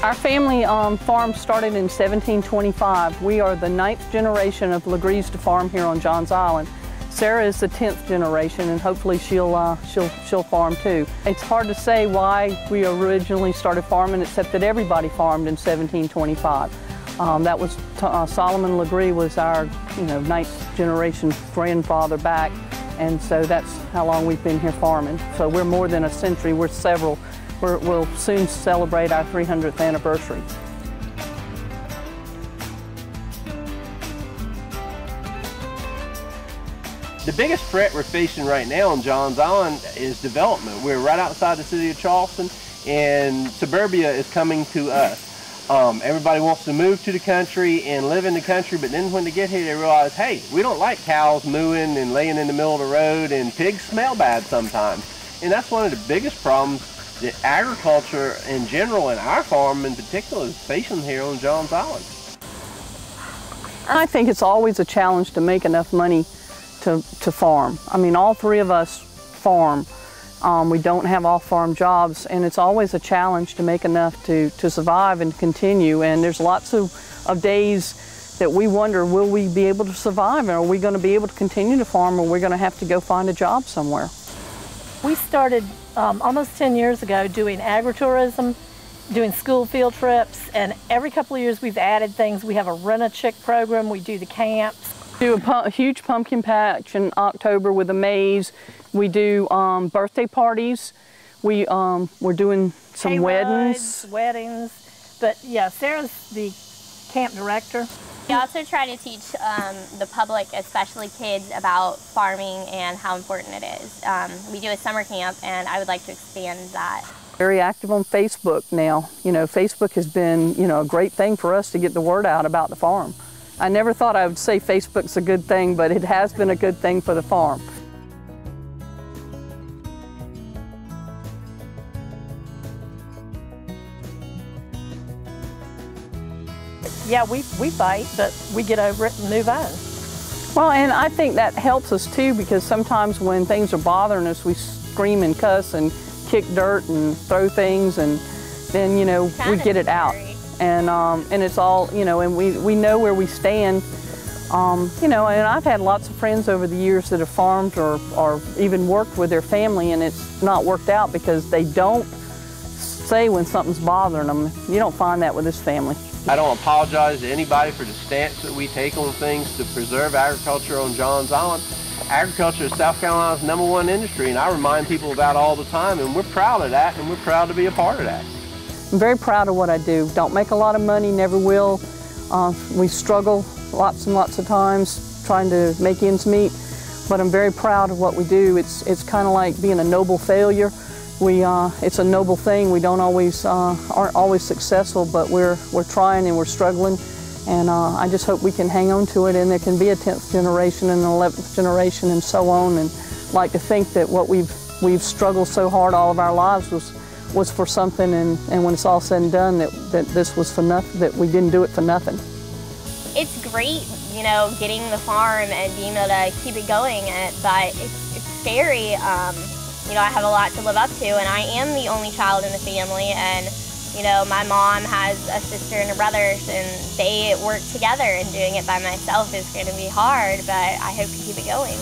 Our family farm started in 1725. We are the 9th generation of Legares to farm here on Johns Island. Sarah is the 10th generation, and hopefully she'll farm too. It's hard to say why we originally started farming, except that everybody farmed in 1725. That was Solomon Legare was our 9th generation grandfather back, and so that's how long we've been here farming. So we're more than a century. We're several. We'll soon celebrate our 300th anniversary. The biggest threat we're facing right now on Johns Island is development. We're right outside the city of Charleston, and suburbia is coming to us. Everybody wants to move to the country and live in the country, but then when they get here they realize, hey, we don't like cows mooing and laying in the middle of the road, and pigs smell bad sometimes. And that's one of the biggest problems that agriculture in general and our farm in particular is facing here on Johns Island. I think it's always a challenge to make enough money to farm. I mean, all three of us farm. We don't have off-farm jobs, and it's always a challenge to make enough to survive and continue. And there's lots of days that we wonder, will we be able to survive? And are we going to be able to continue to farm, or are we going to have to go find a job somewhere? We started almost 10 years ago doing agritourism, doing school field trips, and every couple of years we've added things. We have a Rent-A-Chick program, we do the camps. Do a huge pumpkin patch in October with a maze. We do birthday parties. We're doing some weddings. But yeah, Sarah's the camp director. We also try to teach the public, especially kids, about farming and how important it is. We do a summer camp, and I would like to expand that. Very active on Facebook now. Facebook has been, a great thing for us to get the word out about the farm. I never thought I would say Facebook's a good thing, but it has been a good thing for the farm. Yeah, we fight, but we get over it and move on. Well, and I think that helps us too, because sometimes when things are bothering us, we scream and cuss and kick dirt and throw things, and then, we get it out. And it's all, and we know where we stand. And I've had lots of friends over the years that have farmed or even worked with their family, and it's not worked out because they don't say when something's bothering them. You don't find that with this family. I don't apologize to anybody for the stance that we take on things to preserve agriculture on Johns Island. Agriculture is South Carolina's #1 industry, and I remind people of that all the time, and we're proud of that, and we're proud to be a part of that. I'm very proud of what I do. Don't make a lot of money, never will. We struggle lots and lots of times trying to make ends meet, but I'm very proud of what we do. It's kind of like being a noble failure. It's a noble thing. We aren't always successful, but we're trying and we're struggling, and I just hope we can hang on to it, and there can be a 10th generation and an 11th generation and so on. And I'd like to think that what we've struggled so hard all of our lives was for something, and when it's all said and done, that this was for nothing, that we didn't do it for nothing. It's great, getting the farm and being able to keep it going, but it's scary. I have a lot to live up to, and I am the only child in the family, and my mom has a sister and a brother, and they work together, and doing it by myself is going to be hard, but I hope to keep it going.